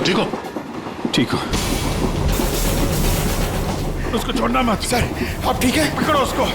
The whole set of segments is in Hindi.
ठीक हो? ठीक हो। उसको छोड़ना मत। सर आप ठीक है? पकड़ो उसको।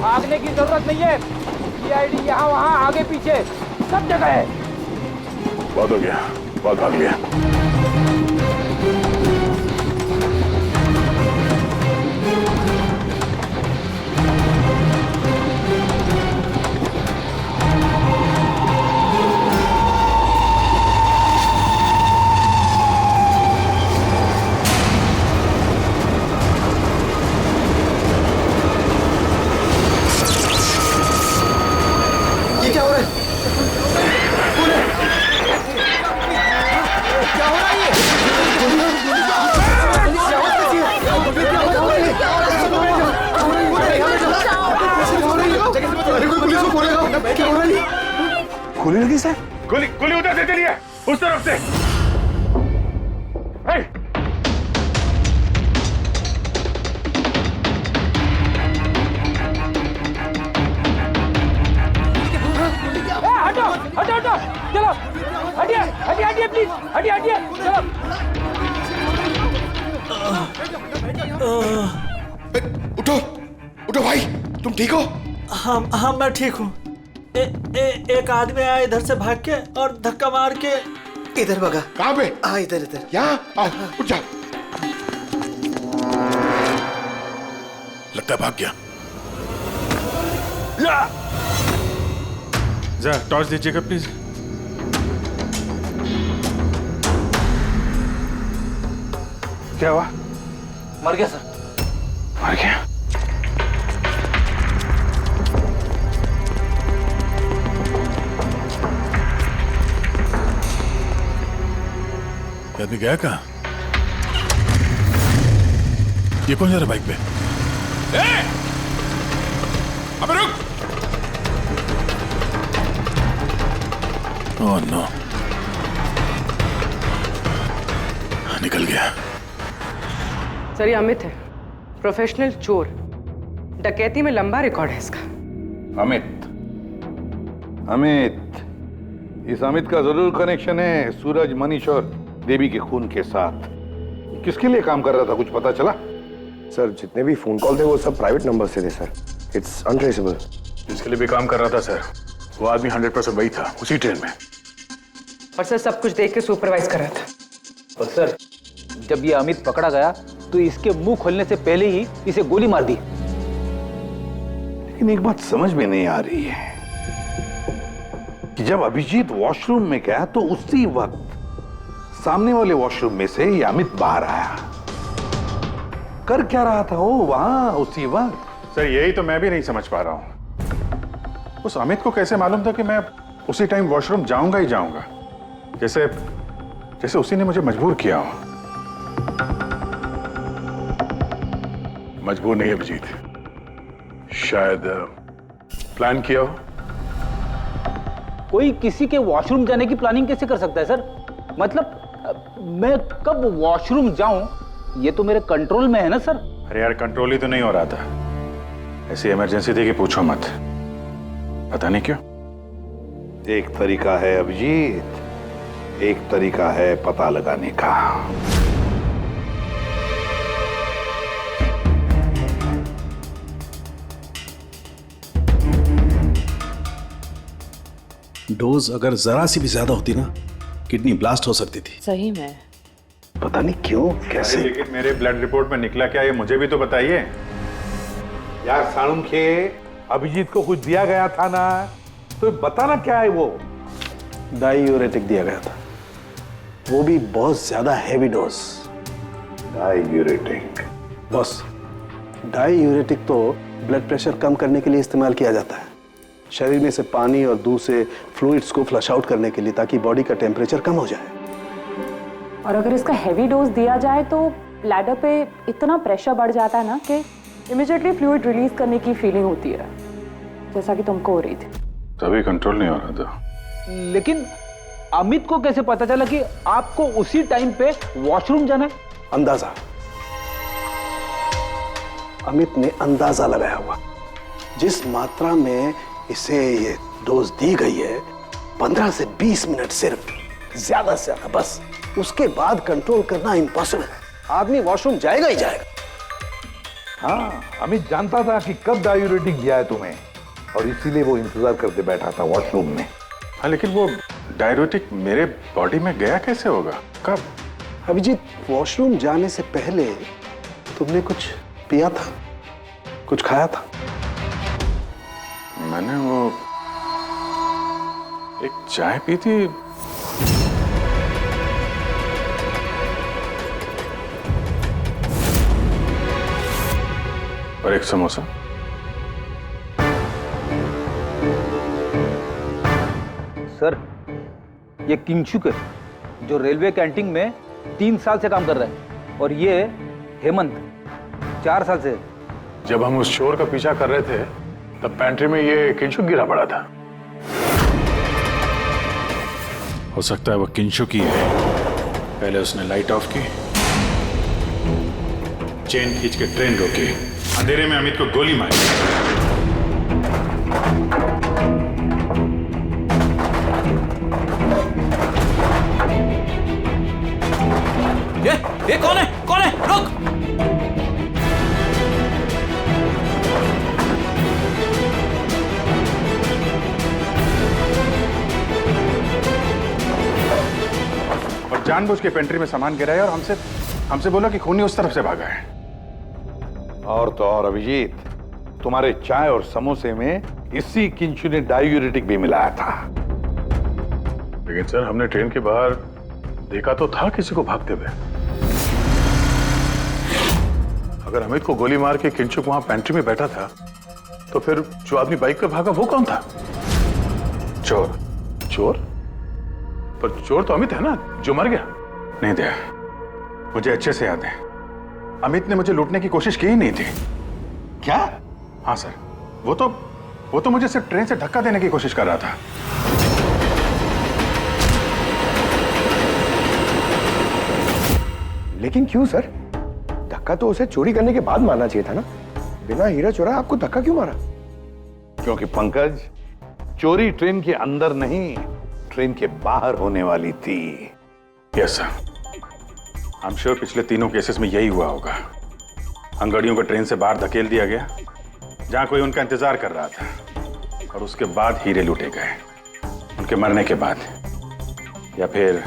भागने की जरूरत नहीं है। सीआईडी यहाँ वहाँ आगे पीछे सब जगह है। बहुत हो गया, बहुत भाग लिया। ये क्या हो रहा है? कौन है? क्या हो रहा है ये? अरे कोई पुलिस को बोलेगा। क्या हो रहा है? गोली लगी सर? गोली गोली उधर से चली है, उस तरफ से। हे! हटो हटो हटो, चलो हटिए हटिए हटिए प्लीज, हटिए हटिए चलो। उठो उठो भाई, तुम ठीक हो? हाँ मैं ठीक हूँ। एक आदमी आया इधर से भाग के और धक्का मार के इधर भगा। कहाँ पे? इधर इधर। यहाँ आओ, उठ जाओ। लगता है भाग गया। जा टॉर्च दीजिएगा प्लीज। क्या हुआ? मर गया सर। मर गया? आदमी गया कहाँ? ये कौन जा रहा बाइक पे? अबे रुक! ओह नो, निकल गया। सर ये अमित है, प्रोफेशनल चोर। डकैती में लंबा रिकॉर्ड है इसका। अमित, इस अमित का जरूर कनेक्शन है सूरज, मनीष और देवी के खून के साथ। किसके लिए काम कर रहा था, कुछ पता चला? सर जितने भी फोन कॉल थे वो सब प्राइवेट नंबर से थे सर। It's untraceable. जिसके लिए भी काम कर रहा था सर, वो आदमी 100% वही था, उसी ट्रेन में। और सर सब कुछ देख के सुपरवाइज कर रहा था। और सर जब ये अमित पकड़ा गया तो इसके मुंह खोलने से पहले ही इसे गोली मार दी। लेकिन एक बात समझ में नहीं आ रही है कि जब अभिजीत वॉशरूम में गया तो उसी वक्त सामने वाले वॉशरूम में से ये अमित बाहर आया। कर क्या रहा था वो वहां उसी वक्त? सर यही तो मैं भी नहीं समझ पा रहा हूं। उस अमित को कैसे मालूम था कि मैं उसी टाइम वॉशरूम जाऊंगा ही जाऊंगा, जैसे जैसे उसी ने मुझे मजबूर किया हो। मजबूर नहीं अभिजीत, शायद प्लान किया हो। कोई किसी के वॉशरूम जाने की प्लानिंग कैसे कर सकता है सर? मतलब मैं कब वॉशरूम जाऊं ये तो मेरे कंट्रोल में है ना सर। अरे यार कंट्रोल ही तो नहीं हो रहा था। ऐसी इमरजेंसी थी कि पूछो मत। पता नहीं क्यों। एक तरीका है अभिजीत, एक तरीका है पता लगाने का। डोज अगर जरा सी भी ज्यादा होती ना, किडनी ब्लास्ट हो सकती थी। सही में पता नहीं क्यों कैसे। लेकिन मेरे ब्लड रिपोर्ट में निकला क्या, ये मुझे भी तो बताइए। यार साणुखे, अभिजीत को कुछ दिया गया था ना, तो बताना क्या है वो। डायूरेटिक दिया गया था, वो भी बहुत ज्यादा heavy dose. Diuretic? Boss, diuretic तो ब्लड प्रेशर कम करने के लिए इस्तेमाल किया जाता है, शरीर में से पानी और दूध से फ्लूइड्स को फ्लश आउट करने के लिए, ताकि बॉडी का टेम्परेचर कम हो जाए। और अगर इसका हैवी डोज दिया जाए तो ब्लैडर पे इतना प्रेशर बढ़ जाता है ना कि इमीडिएटली फ्लूइड रिलीज करने की फीलिंग होती है, जैसा कि तुमको हो रही थी। तभी कंट्रोल नहीं हो रहा था। लेकिन अमित को कैसे पता चला कि आपको उसी टाइम पे वॉशरूम जाना है? अंदाजा, अमित ने अंदाजा लगाया हुआ। जिस मात्रा में इसे ये डोज दी गई है, 15 से 20 मिनट सिर्फ, ज्यादा से ज्यादा, बस उसके बाद कंट्रोल करना इम्पॉसिबल है। आदमी वॉशरूम जाएगा ही जाएगा। हाँ, अमित जानता था कि कब डायूरेटिक दिया है तुम्हें, और इसीलिए वो इंतजार करते बैठा था वॉशरूम में। हाँ, लेकिन वो डायूरेटिक मेरे बॉडी में गया कैसे होगा, कब? अभिजीत, वॉशरूम जाने से पहले तुमने कुछ पिया था, कुछ खाया था? मैंने वो एक चाय पी थी। और एक समोसा। सर, ये किंगशुक है, जो रेलवे कैंटीन में 3 साल से काम कर रहा है, और ये हेमंत 4 साल से। जब हम उस चोर का पीछा कर रहे थे, तब पैंट्री में ये किंशुक गिरा पड़ा था। हो सकता है वो किंशुक ही है। पहले उसने लाइट ऑफ की, चेन खींच के ट्रेन रोकी, अंधेरे में अमित को गोली मारी। ये कौन है? कौन है? रुक! और जानबूझ के पेंट्री में सामान गिराया और हमसे बोला कि खूनी उस तरफ से भागा है। और तो और अभिजीत, तुम्हारे चाय और समोसे में इसी किंचु ने डायूरेटिक भी मिलाया था। लेकिन सर, हमने ट्रेन के बाहर देखा तो था किसी को भागते हुए। अगर अमित को गोली मार के किंचुक वहां पेंट्री में बैठा था, तो फिर जो आदमी बाइक पे भागा वो कौन था? चोर। चोर? पर चोर तो अमित है ना, जो मर गया। नहीं दया, मुझे अच्छे से याद है, अमित ने मुझे लूटने की कोशिश की ही नहीं थी। क्या? हाँ सर, वो तो मुझे सिर्फ ट्रेन से धक्का देने की कोशिश कर रहा था। लेकिन क्यों सर? धक्का तो उसे चोरी करने के बाद मारना चाहिए था ना। बिना हीरा चोरा आपको धक्का क्यों मारा? क्योंकि पंकज, चोरी ट्रेन के अंदर नहीं, ट्रेन के बाहर होने वाली थी। Yes sir, I am sure पिछले तीनों केसेस में यही हुआ होगा। अंगड़ियों को ट्रेन से बाहर धकेल दिया गया, जहां कोई उनका इंतजार कर रहा था, और उसके बाद हीरे लूटे गए, उनके मरने के बाद या फिर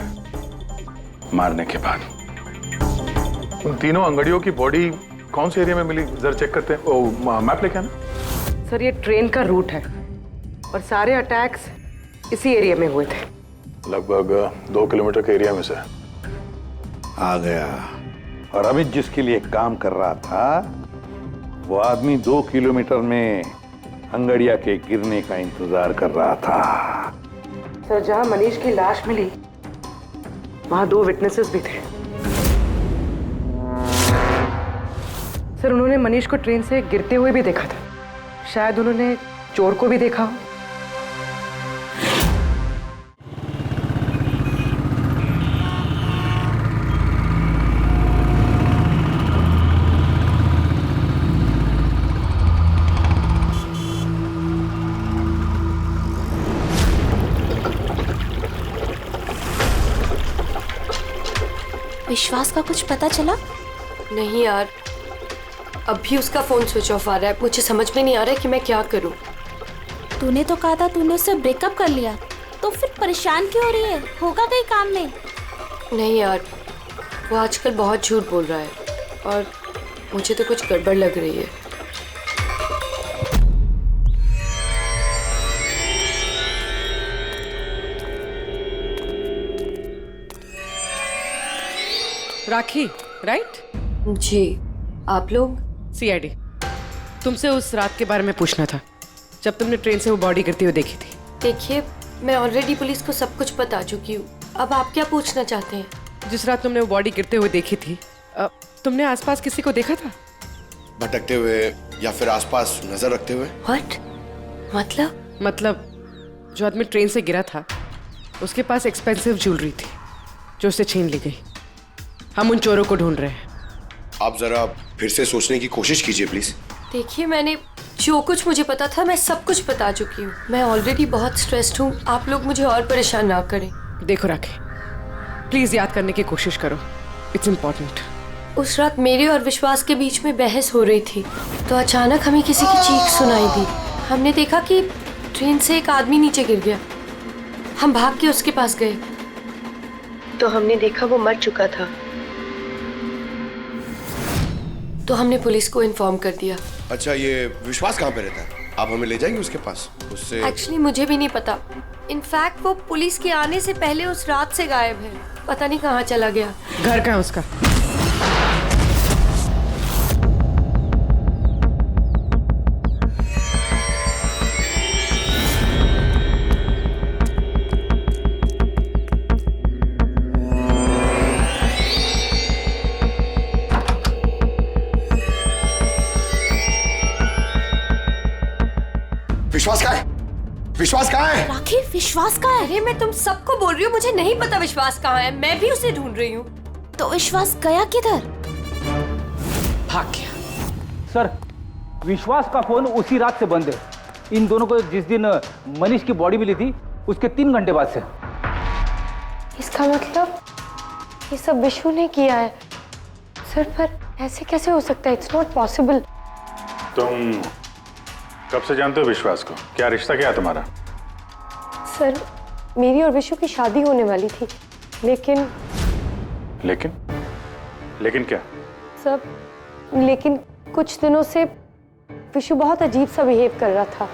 मारने के बाद। उन तीनों अंगड़ियों की बॉडी कौन से एरिया में मिली, जरा चेक करते हैं। ओ, मैप लेके आना। सर, ये ट्रेन का रूट है और सारे अटैक्स इसी एरिया में हुए थे। लगभग 2 किलोमीटर के एरिया में से। आ गया। और अमित जिसके लिए काम कर रहा था, वो आदमी 2 किलोमीटर में अंगड़िया के गिरने का इंतजार कर रहा था। सर, जहां मनीष की लाश मिली, वहां 2 विटनेसेस भी थे। सर, उन्होंने मनीष को ट्रेन से गिरते हुए भी देखा था। शायद उन्होंने चोर को भी देखा हो। विश्वास का कुछ पता चला? नहीं यार, अभी उसका फोन स्विच ऑफ आ रहा है। मुझे समझ में नहीं आ रहा है कि मैं क्या करूं। तूने तो कहा था तूने उससे ब्रेकअप कर लिया, तो फिर परेशान क्यों हो रही है? होगा कहीं काम में? नहीं यार, वो आजकल बहुत झूठ बोल रहा है और मुझे तो कुछ गड़बड़ लग रही है। राखी, राइट? जी, आप लोग? सीआईडी। तुमसे उस रात के बारे में पूछना था जब तुमने ट्रेन से वो बॉडी गिरती हुई देखी थी। देखिए, मैं ऑलरेडी पुलिस को सब कुछ बता चुकी हूँ। अब आप क्या पूछना चाहते हैं? जिस रात तुमने वो बॉडी गिरते हुए देखी थी, तुमने आसपास किसी को देखा था? भटकते हुए या फिर आसपास नजर रखते हुए? व्हाट? मतलब जो आदमी ट्रेन से गिरा था उसके पास एक्सपेंसिव ज्वेलरी थी जो उससे छीन ली गई। हम उन चोरों को ढूंढ रहे हैं। आप जरा फिर से सोचने की कोशिश कीजिए प्लीज। देखिए, मैंने जो कुछ मुझे पता था मैं सब कुछ बता चुकी हूँ। मैं ऑलरेडी बहुत स्ट्रेस्ड हूँ। आप लोग मुझे और परेशान ना करें। देखो राखी, प्लीज याद करने की कोशिश करो, इट्स इम्पोर्टेंट। उस रात मेरे और विश्वास के बीच में बहस हो रही थी तो अचानक हमें किसी की चीख सुनाई दी। हमने देखा कि ट्रेन से एक आदमी नीचे गिर गया। हम भाग के उसके पास गए तो हमने देखा वो मर चुका था। तो हमने पुलिस को इन्फॉर्म कर दिया। अच्छा, ये विश्वास कहाँ पे रहता है? आप हमें ले जाएंगे उसके पास? उससे एक्चुअली मुझे भी नहीं पता। इनफैक्ट वो पुलिस के आने से पहले उस रात से गायब है। पता नहीं कहाँ चला गया। घर कहाँ उसका? विश्वास कहाँ है? विश्वास कहाँ है? राखी, विश्वास कहाँ है? अरे मैं तुम सबको बोल रही हूँ, मुझे नहीं पता विश्वास कहाँ है। मैं भी उसे ढूंढ रही हूँ। तो विश्वास गया किधर? भाग गया। सर, विश्वास का फोन उसी रात से बंद है। इन दोनों को जिस दिन मनीष की बॉडी मिली थी उसके 3 घंटे बाद से। इसका मतलब ये सब विशु ने किया है। सर, पर ऐसे कैसे हो सकता है? It's not possible. तुम कब से जानते हो विश्वास को? क्या रिश्ता क्या है तुम्हारा? सर, मेरी और विशु की शादी होने वाली थी, लेकिन क्या? सब, लेकिन कुछ दिनों से विशु बहुत अजीब सा बिहेव कर रहा था।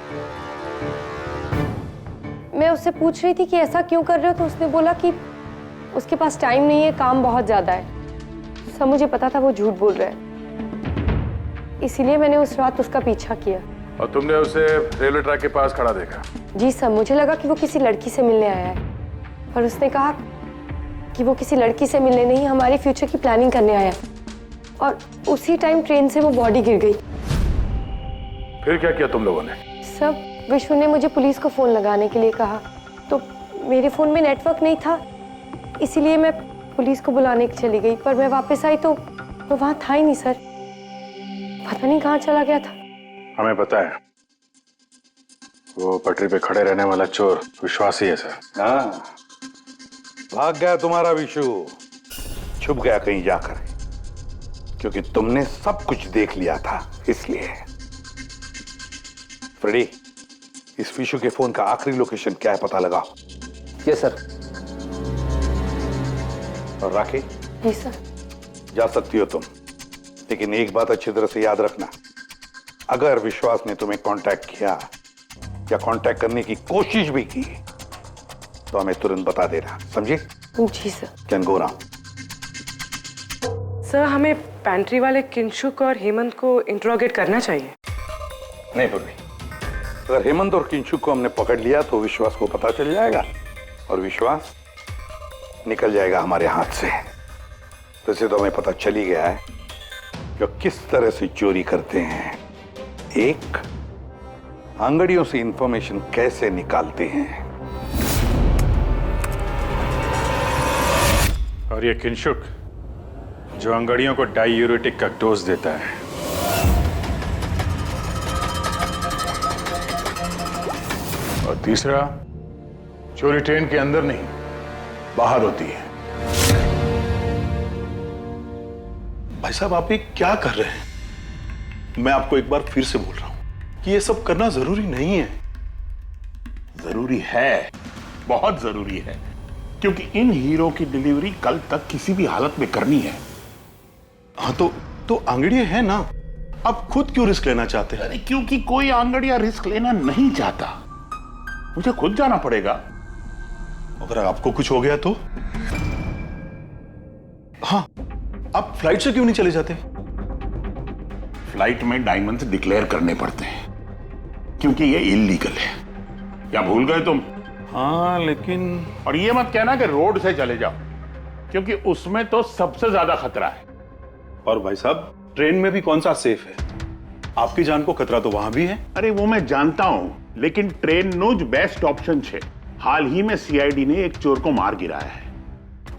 मैं उससे पूछ रही थी कि ऐसा क्यों कर रहे हो, तो उसने बोला कि उसके पास टाइम नहीं है, काम बहुत ज्यादा है। सब मुझे पता था वो झूठ बोल रहा है, इसीलिए मैंने उस रात उसका पीछा किया। और तुमने उसे रेलवे ट्रैक के पास खड़ा देखा? जी सर, मुझे लगा कि वो किसी लड़की से मिलने आया है, पर उसने कहा कि वो किसी लड़की से मिलने नहीं, हमारे फ्यूचर की प्लानिंग करने आया। और उसी टाइम ट्रेन से वो बॉडी गिर गई। फिर क्या किया तुम लोगों ने? सब, विशु ने मुझे पुलिस को फोन लगाने के लिए कहा, तो मेरे फोन में नेटवर्क नहीं था, इसीलिए मैं पुलिस को बुलाने के चली गई। पर मैं वापस आई तो वो वहां था ही नहीं सर, पता नहीं कहाँ चला गया था। हमें पता है, वो पटरी पे खड़े रहने वाला चोर विश्वास ही है सर। हाँ, भाग गया तुम्हारा विशु, छुप गया कहीं जाकर, क्योंकि तुमने सब कुछ देख लिया था इसलिए। फ्रेडी, इस विशु के फोन का आखिरी लोकेशन क्या है पता लगाओ। Yes sir. और राखी? जी सर। जा सकती हो तुम, लेकिन एक बात अच्छी तरह से याद रखना, अगर विश्वास ने तुम्हें कांटेक्ट किया या कांटेक्ट करने की कोशिश भी की तो हमें तुरंत बता देना, समझे? जी sir. Can go now. Sir, हमें पैंट्री वाले किंशुक और हेमंत को इंट्रोगेट करना चाहिए। नहीं पूर्वी, अगर हेमंत और किंशुक को हमने पकड़ लिया तो विश्वास को पता चल जाएगा और विश्वास निकल जाएगा हमारे हाथ से। वैसे तो हमें पता चल ही गया है कि किस तरह से चोरी करते हैं, एक अंगड़ियों से इंफॉर्मेशन कैसे निकालते हैं। और ये किंशुक जो अंगड़ियों को डायूरेटिक का डोज देता है। और तीसरा, चोरी ट्रेन के अंदर नहीं बाहर होती है। भाई साहब, आप ये क्या कर रहे हैं? मैं आपको एक बार फिर से बोल रहा हूं कि ये सब करना जरूरी नहीं है। जरूरी है, बहुत जरूरी है। क्योंकि इन हीरो की डिलीवरी कल तक किसी भी हालत में करनी है। हाँ तो आंगड़िया है ना, आप खुद क्यों रिस्क लेना चाहते हैं? अरे क्योंकि कोई आंगड़िया रिस्क लेना नहीं चाहता, मुझे खुद जाना पड़ेगा। अगर आपको कुछ हो गया तो? हाँ, आप फ्लाइट से क्यों नहीं चले जाते? फ्लाइट में डायमंड्स डिक्लेयर करने पड़ते हैं क्योंकि ये इलीगल है। क्या भूल गए तुम? हाँ लेकिन, और ये मत कहना कि रोड से चले जाओ, क्योंकि उसमें तो सबसे ज्यादा खतरा है। और भाई साहब, ट्रेन में भी कौन सा सेफ है? आपकी जान को खतरा तो वहां भी है। अरे वो मैं जानता हूं, लेकिन ट्रेन नो ज बेस्ट ऑप्शन है। हाल ही में सीआईडी ने एक चोर को मार गिराया है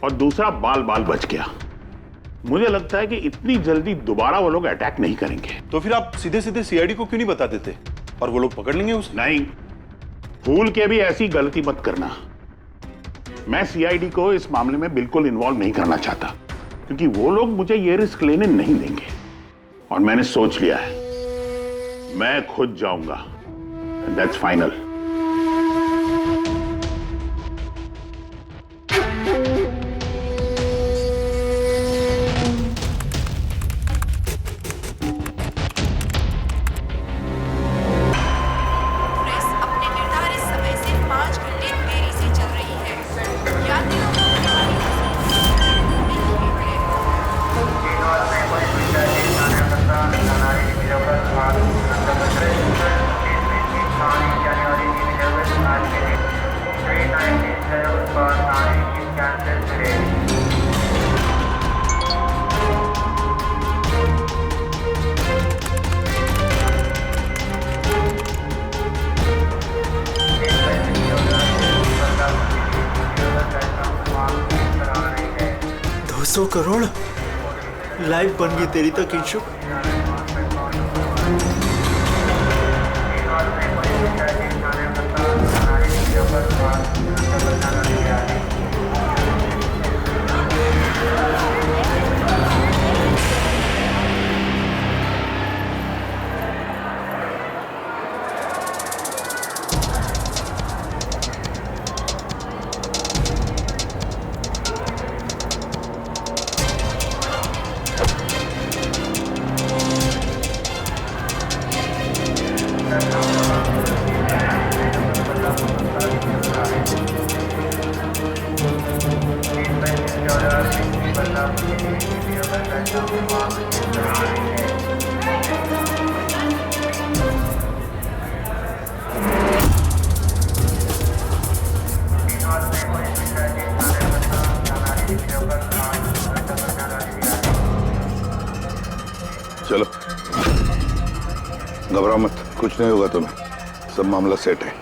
और दूसरा बाल बाल बच गया। मुझे लगता है कि इतनी जल्दी दोबारा वो लोग अटैक नहीं करेंगे। तो फिर आप सीधे सीधे सीआईडी को क्यों नहीं बता देते और वो लोग पकड़ लेंगे उसे? नहीं, भूल के भी ऐसी गलती मत करना। मैं सीआईडी को इस मामले में बिल्कुल इन्वॉल्व नहीं करना चाहता, क्योंकि वो लोग मुझे ये रिस्क लेने नहीं देंगे। और मैंने सोच लिया है, मैं खुद जाऊंगा। That's final. करोड़ लाइफ बन गई तेरी तो किंशु। चलो, घबराओ मत, कुछ नहीं होगा तुम्हें, सब मामला सेट है।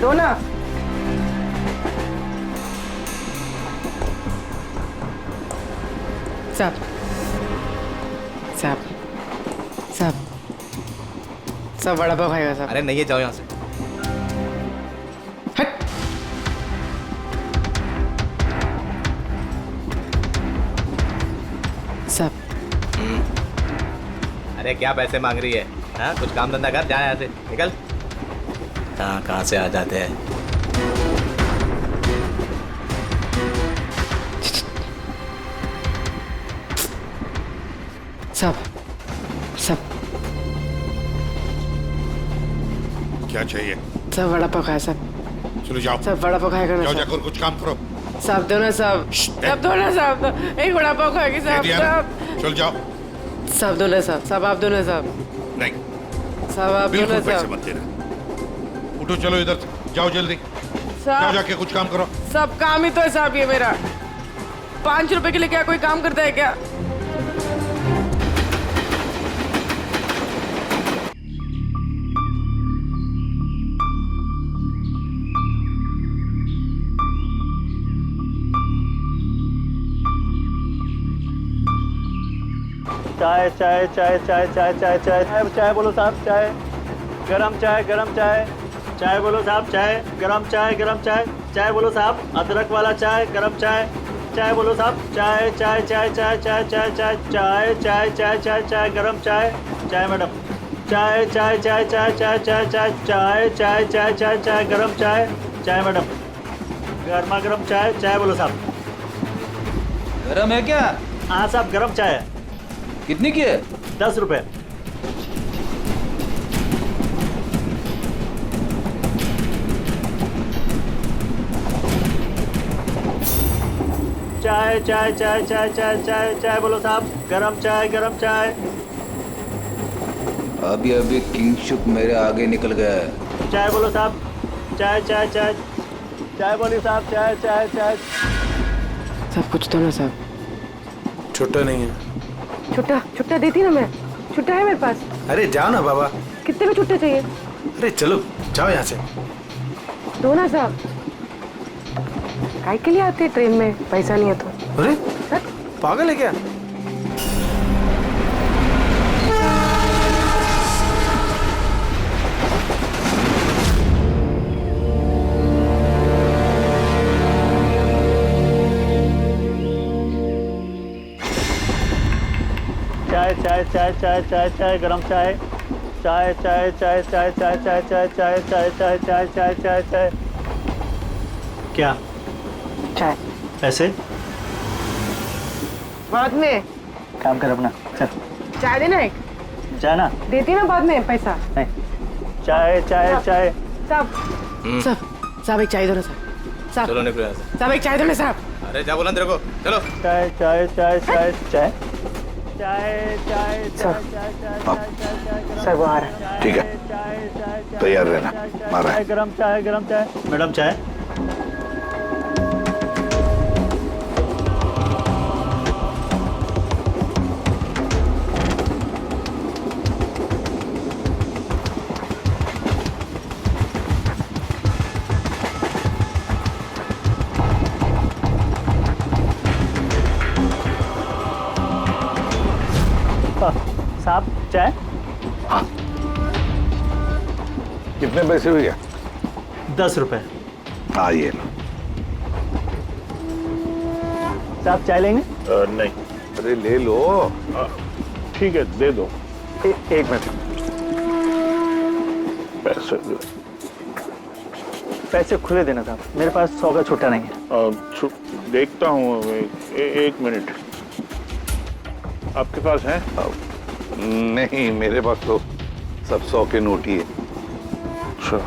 दो ना। साहब साहब साहब सब वड़ा पाव खाएगा साहब। अरे नहीं है, जाओ यहाँ से। हट। साहब। अरे क्या पैसे मांग रही है? हाँ, कुछ काम धंधा कर, जा यहाँ से, निकल। कहाँ से आ जाते हैं। सब क्या चाहिए? सब वड़ा पाव खाया सब। चलो जाओ, सब वड़ा पाव खाएगा ना। जाओ जाकर कुछ काम करो। साहब दो ना साहब, साहब दो ना साहब, एक वड़ा पाव खाएगी साहब। साहब चल जाओ। साहब दो ना साहब, साहब आप दो ना साहब। नहीं साहब आप दो ना बिल्कुल पैसे साहब। मत देना। उठो, चलो इधर से, जाओ जल्दी, जाओ साहब जाके कुछ काम करो। सब काम ही तो है साहब, ये मेरा 5 रुपए के लिए क्या कोई काम करता है क्या? चाय चाय चाय चाय चाय चाय चाय चाय चाय बोलो साहब चाय गरम चाय चाय बोलो साहब चाय गरम चाय चाय बोलो साहब अदरक वाला चाय गरम चाय बोलो साहब चाय चाय चाय चाय चाय चाय चाय चाय चाय चाय चाय चाय गरम चाय मैडम चाय चाय चाय चाय चाय चाय चाय चाय चाय चाय चाय चाय गरम चाय मैडम गर्मा गर्म चाय बोलो साहब गरम है क्या? हाँ साहब गरम चाय है। कितनी की है? 10 रुपए। चाय चाय चाय चाय चाय चाय चाय बोलो साहब गरम चाय अभी अभी किंगशुक मेरे आगे निकल गया है। चाय बोलो साहब चाय चाय चाय चाय बोलिए साहब चाय चाय चाय सब कुछ तो ना साहब। छुट्टा नहीं है। छुट्टा देती ना मैं। छुट्टा है मेरे पास। अरे जाओ ना बाबा। कितने में छुट्टा चाहिए? अरे चलो जाओ यहाँ से। दो ना साहब। काय के लिए आते ट्रेन में पैसा नहीं है तो? अरे पागल है क्या? चाय चाय चाय चाय चाय गरम चाय चाय चाय चाय चाय चाय चाय चाय चाय चाय चाय चाय चाय चाय चाय क्या चाय पैसे बाद में काम कर अपना चल चाय देना एक जाना देती ना बाद में पैसा नहीं चाय चाय चाय साहब एक चाय दो ना साहब। चलो निकलो यहाँ से। साहब एक चाय दो ना साहब। अरे क्या बोला तेरे को? चलो चाय चाय चाय चाय चाय चाय चाय सर वो आ रहा है। ठीक है तैयार रहना। मारा है। गरम चाय मैडम चाय साहब चाय। हाँ कितने पैसे हुए? 10 रुपए। हाँ ये लो। साहब चाय लेंगे? नहीं। अरे ले लो। ठीक है दे दो। एक मिनट पैसे खुले देना साहब मेरे पास 100 का छुट्टा नहीं है। देखता हूँ एक मिनट आपके पास है? नहीं मेरे पास तो सब 100 के नोट ही है। अच्छा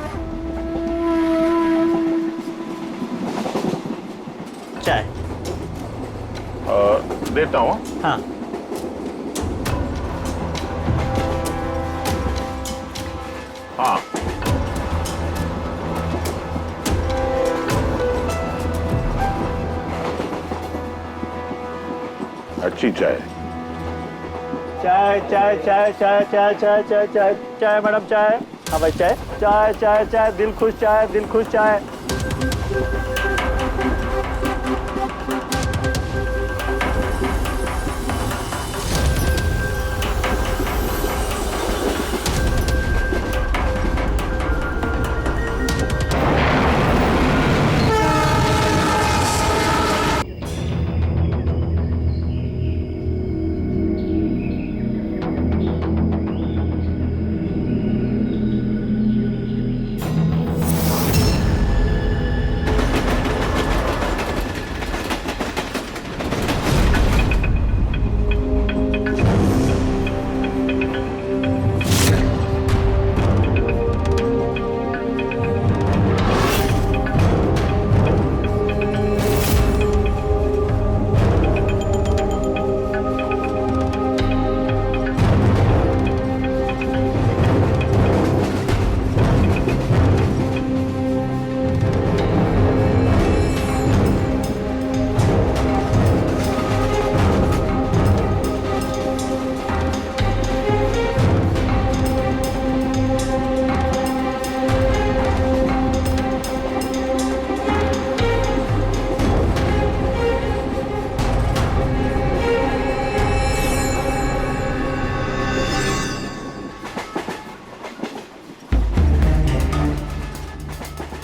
चाय देता हूँ। हाँ हाँ अच्छी चाय। चाय चाय चाय चाय चाय चाय चाय चाय चाय मैडम चाय। हाँ भाई चाय चाय चाय चाय दिल खुश चाय।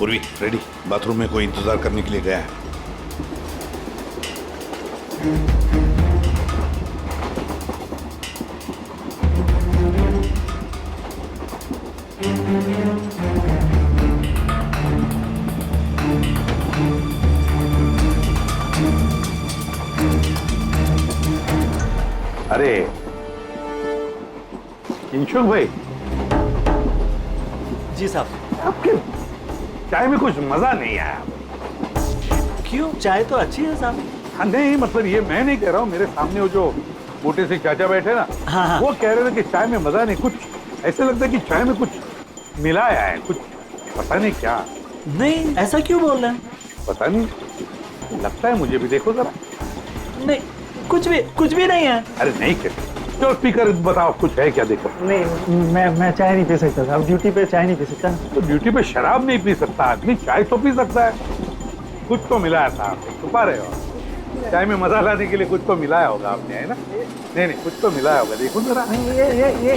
पूर्वी रेडी, बाथरूम में कोई इंतजार करने के लिए गया है। अरे किंशुक भाई। जी साहब। आपके चाय में कुछ मजा नहीं आया। क्यों? चाय तो अच्छी है साहब। हाँ नहीं, मतलब ये मैं नहीं कह रहा हूँ, मेरे सामने वो जो मोटे से चाचा बैठे ना, हाँ। वो कह रहे थे कि चाय में मजा नहीं, कुछ ऐसे लगता है कि चाय में कुछ मिलाया है, कुछ पता नहीं क्या। नहीं, ऐसा क्यों बोल रहे हैं? पता नहीं, लगता है मुझे भी। देखो जरा। नहीं, कुछ भी नहीं है। अरे नहीं कहते, जो स्पीकर बताओ कुछ है क्या? देखो। नहीं, मैं चाय नहीं पी सकता साहब, ड्यूटी पे चाय नहीं पी सकता। तो ड्यूटी पे शराब नहीं पी सकता आदमी, चाय तो पी सकता है। कुछ तो मिलाया था आपने, छुपा रहे हो। चाय में मजा लाने के लिए कुछ तो मिलाया होगा आपने, है ना? नहीं, कुछ तो मिलाया होगा, देखो जरा।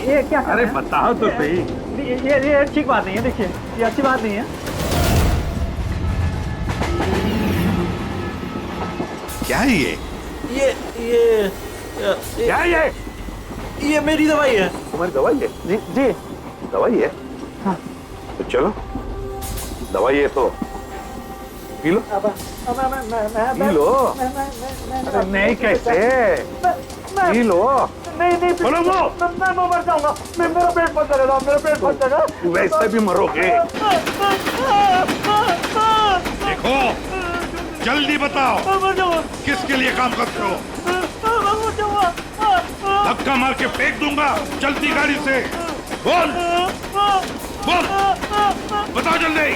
ये क्या? अरे बताओ तो सही। ये ठीक बात नहीं है, देखिए ये अच्छी बात नहीं है। क्या है ये? क्या है ये मेरी दवाई है। तुम्हारी दवाई है? जी। दवाई है? हाँ। तो चलो, दवाई है तो पी लो। P low. अरे नहीं कैसे? P low. नहीं बोलो वो। मैं मर जाऊंगा। मेरा पेट फट जाएगा, मेरा पेट फट जाएगा। वैसे भी मरोगे। देखो, जल्दी बताओ, किसके लिए काम करते हो? धक्का मार के फेंक दूंगा, चलती गाड़ी से। बोल बोल, बताओ जल्दी।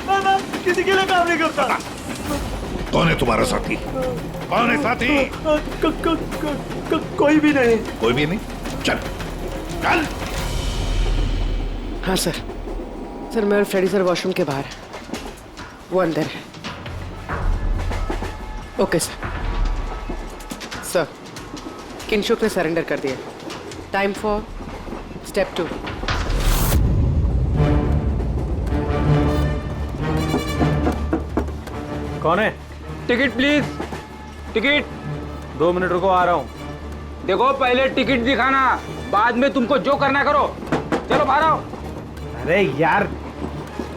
मैं किसी के लिए काम नहीं करता। कौन है तुम्हारा साथी? कौन है साथी? कोई भी नहीं। कोई भी नहीं? चल चल। हाँ सर। सर मैं और फ्रेडी सर वॉशरूम के बाहर है, वो अंदर है। Okay sir. सर किंशुक ने सरेंडर कर दिया। Time for step 2। कौन है? Ticket please, ticket. 2 मिनट रुको, आ रहा हूँ। देखो पहले टिकट दिखाना, बाद में तुमको जो करना करो। चलो बाहर आओ। अरे यार,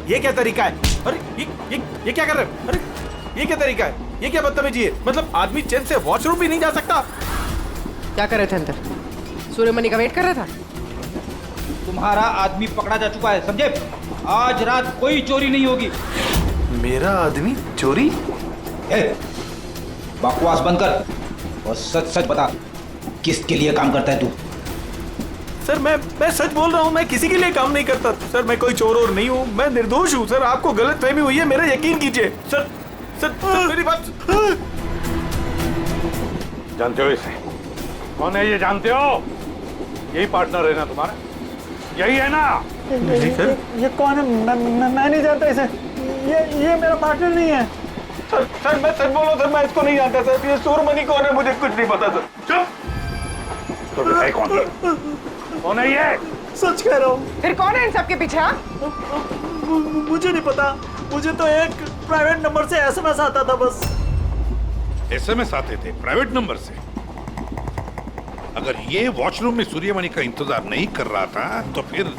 ये क्या तरीका है? अरे ये क्या कर रहे हो? अरे ये क्या तरीका है? ये क्या बदतमीजी है? मतलब आदमी चैन से वॉशरूम भी नहीं जा सकता। क्या कर रहे थे अंदर? सूर्यमणि का वेट कर रहा था। तुम्हारा आदमी पकड़ा जा चुका है, समझे? आज रात कोई चोरी नहीं होगी। मेरा आदमी चोरी? बकवास बंद कर और सच सच बता, किसके लिए काम करता है तू? सर मैं सच बोल रहा हूँ, मैं किसी के लिए काम नहीं करता सर। मैं कोई चोर और नहीं हूँ, मैं निर्दोष हूँ सर। आपको गलतफहमी हुई है, मेरा यकीन कीजिए सर। सर मेरी बात। जानते हो इसे? कौन है ये? जानते हो? यही पार्टनर है ना तुम्हारा? यही है ना? नहीं सर। ये कौन है? मैं नहीं जानता इसे। ये मेरा पार्टनर नहीं है सर। मैं सच बोल रहा हूँ सर, मैं इसको नहीं जानता सर। ये सूर्यमणि कौन है मुझे कुछ नहीं पता सर। चुप। तो है कौन है ये? सच कह रहा हूँ। फिर कौन है इन सबके पीछे? मुझे नहीं पता। मुझे तो एक प्राइवेट नंबर से एसएमएस आता था बस। एसएमएस आते थे प्राइवेट नंबर से? अगर ये वॉशरूम में सूर्यमणि का इंतजार नहीं कर रहा था तो फिर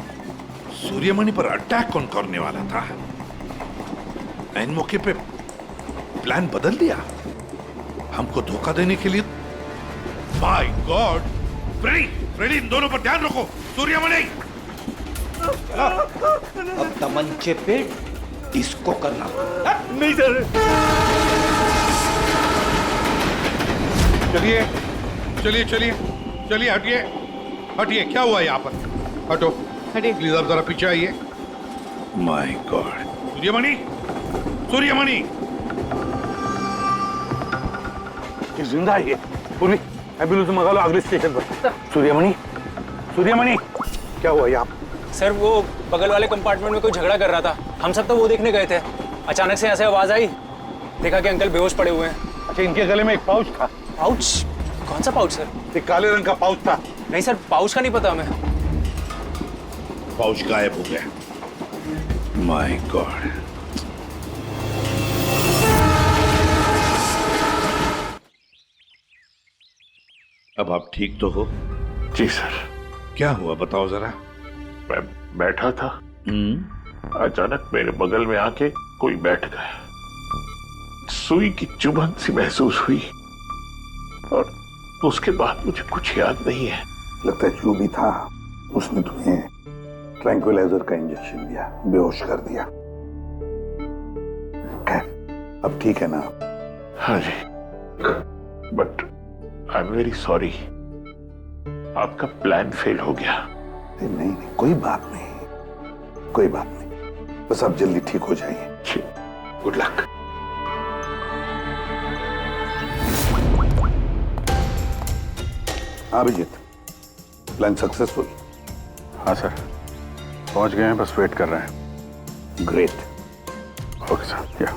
सूर्यमणि पर अटैक कौन करने वाला था? इन मौके पे प्लान बदल दिया हमको धोखा देने के लिए। My God! फ्रेडी, इन दोनों पर ध्यान रखो। सूर्यमणि, अब तमंचे पे डिस्को करना। नहीं सर। चलिए चलिए चलिए चलिए, हटिए हटिए। क्या हुआ यहाँ पर? हटो, हटिए प्लीज। आप जरा पीछे आइए। My God! सूर्यमणि ये जिंदा है? पूरी एम्बुलेंस मंगा लो अगले स्टेशन पर। सूर्यमणि क्या हुआ यहाँ? सर वो बगल वाले कंपार्टमेंट में कोई झगड़ा कर रहा था, हम सब तो वो देखने गए थे। अचानक से ऐसे आवाज आई, देखा कि अंकल बेहोश पड़े हुए हैं। अच्छा, इनके गले में एक पाउच था। पाउच? कौन सा पाउच सर? एक काले रंग का पाउच था। नहीं सर, पाउच का नहीं पता हमें। पाउच गायब हो गया। My God. अब आप ठीक तो हो? जी सर। क्या हुआ बताओ जरा। मैं बैठा था, अचानक मेरे बगल में आके कोई बैठ गया। सुई की चुभन सी महसूस हुई और उसके बाद मुझे कुछ याद नहीं है। लगता है जो भी था उसने तुम्हें ट्रैंक्विलाइजर का इंजेक्शन दिया, बेहोश कर दिया। खैर अब ठीक है ना? हाँ जी, but I am very sorry, आपका प्लान फेल हो गया। नहीं नहीं, कोई बात नहीं, कोई बात नहीं, बस आप जल्दी ठीक हो जाइए। Good luck. Abhijit, plan successful? हाँ सर, पहुंच गए हैं, बस वेट कर रहे हैं। ग्रेट। Okay sir. या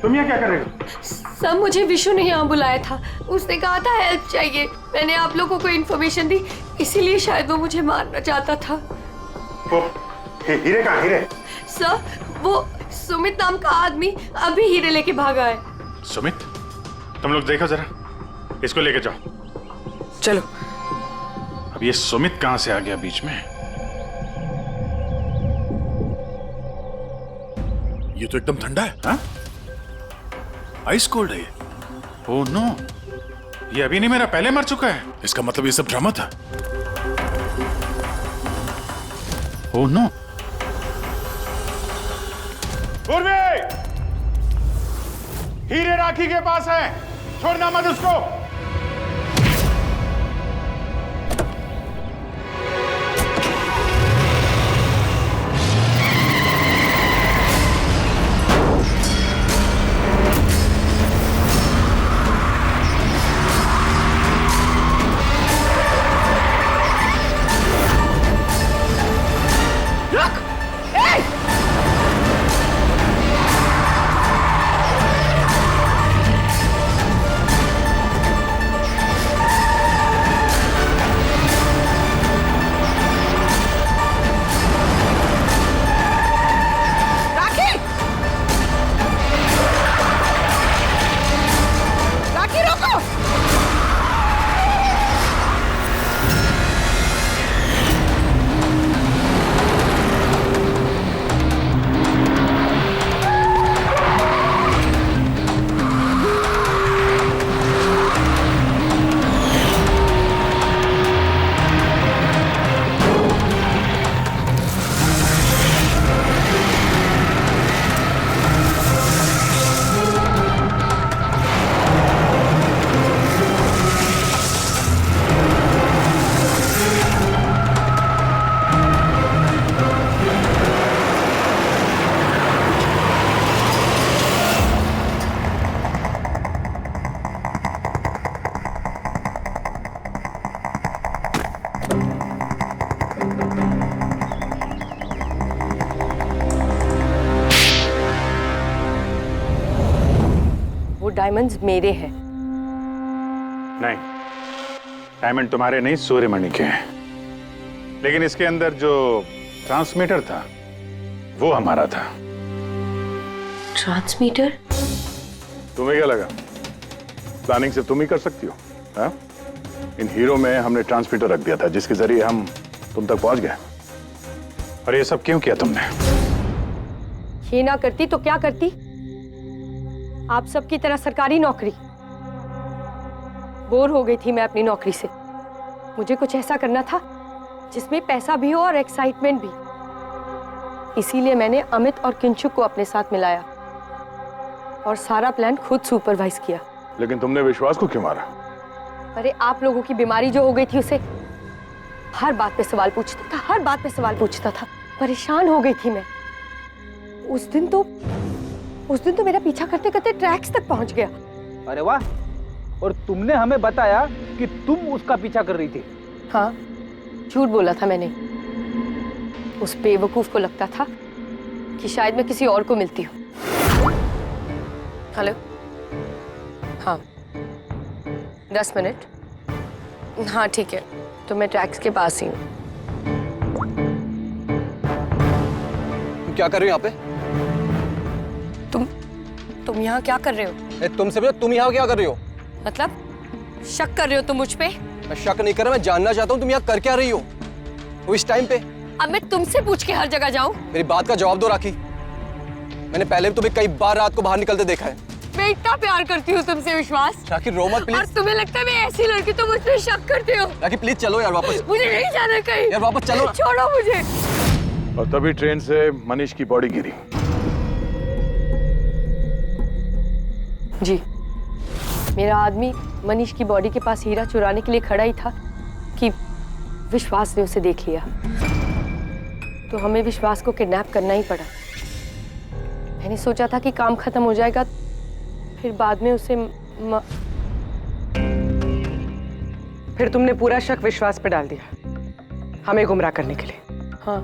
तुम यहाँ क्या कर रहे हो? सर मुझे विशु ने यहाँ बुलाया था, उसने कहा था हेल्प चाहिए, मैंने आप लोगों को इन्फॉर्मेशन दी, इसीलिए शायद वो मुझे मारना चाहता था। वो हीरे कहाँ? हीरे? सर वो सुमित नाम का आदमी अभी हीरे लेके भागा है। सुमित? तुम लोग देखो जरा, इसको लेके जाओ। चलो। अब ये सुमित कहां से आ गया बीच में? ये तो एकदम ठंडा है। हाँ? आइस कोल्ड है ये। ओह नो, ये अभी नहीं मेरा पहले मर चुका है। इसका मतलब ये सब ड्रामा था। Oh no. पूर्वी, हीरे राखी के पास है, छोड़ना मत उसको। डायमंड्स मेरे हैं। नहीं, डायमंड तुम्हारे नहीं, सूर्यमणि के हैं। लेकिन इसके अंदर जो ट्रांसमीटर था वो हमारा था। ट्रांसमीटर? तुम्हें क्या लगा प्लानिंग से तुम ही कर सकती हो? हाँ? इन हीरो में हमने ट्रांसमीटर रख दिया था जिसके जरिए हम तुम तक पहुंच गए। और ये सब क्यों किया तुमने? ये ना करती तो क्या करती? आप सबकी तरह सरकारी नौकरी। बोर हो गई थी मैं अपनी नौकरी से। मुझे कुछ ऐसा करना था जिसमें पैसा भी हो और एक्साइटमेंट भी। इसीलिए मैंने अमित और किंचुक को अपने साथ मिलाया और सारा प्लान खुद सुपरवाइज किया। लेकिन तुमने विश्वास को क्यों मारा? अरे आप लोगों की बीमारी जो हो गई थी उसे हर बात पे सवाल पूछता था, हर बात पे सवाल पूछता था। परेशान हो गई थी मैं। उस दिन तो मेरा पीछा करते करते ट्रैक्स तक पहुंच गया। अरे वाह, और तुमने हमें बताया कि तुम उसका पीछा कर रही थी। हाँ, झूठ बोला था मैंने। उस बेवकूफ को लगता था कि शायद मैं किसी और को मिलती हूँ। हेलो, हाँ 10 मिनट। हाँ ठीक है, तो मैं ट्रैक्स के पास ही हूँ। क्या कर रही हो यहाँ पे? तुम यहाँ क्या कर रहे हो? तुमसे भी तुम यहाँ क्या कर रही हो? मतलब शक कर रहे हो तुम मुझ पे? मैं शक नहीं कर रहा, मैं जानना चाहता हूँ तुम यहाँ कर क्या रही हो वो इस टाइम पे। अब मैं तुमसे पूछ के हर जगह जाऊँ? मेरी बात का जवाब दो राखी। मैंने पहले भी तुम्हें कई बार रात को बाहर निकलते देखा है। मैं इतना प्यार करती हूँ तुमसे विश्वास। राखी रो मत प्लीज। और तुम्हें लगता है मैं ऐसी लड़की तो मुझ पे शक करते हो? राखी प्लीज चलो यार वापस। मुझे नहीं जाना कहीं यार, वापस चलो। छोड़ो मुझे। और तभी ट्रेन से मनीष की बॉडी गिरी। जी, मेरा आदमी मनीष की बॉडी के पास हीरा चुराने के लिए खड़ा ही था कि विश्वास ने उसे देख लिया। तो हमें विश्वास को किडनैप करना ही पड़ा। मैंने सोचा था कि काम खत्म हो जाएगा, फिर बाद में उसे फिर तुमने पूरा शक विश्वास पे डाल दिया हमें गुमराह करने के लिए। हाँ,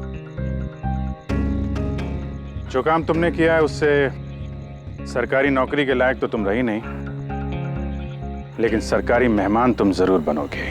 जो काम तुमने किया है उससे सरकारी नौकरी के लायक तो तुम रही नहीं, लेकिन सरकारी मेहमान तुम जरूर बनोगे।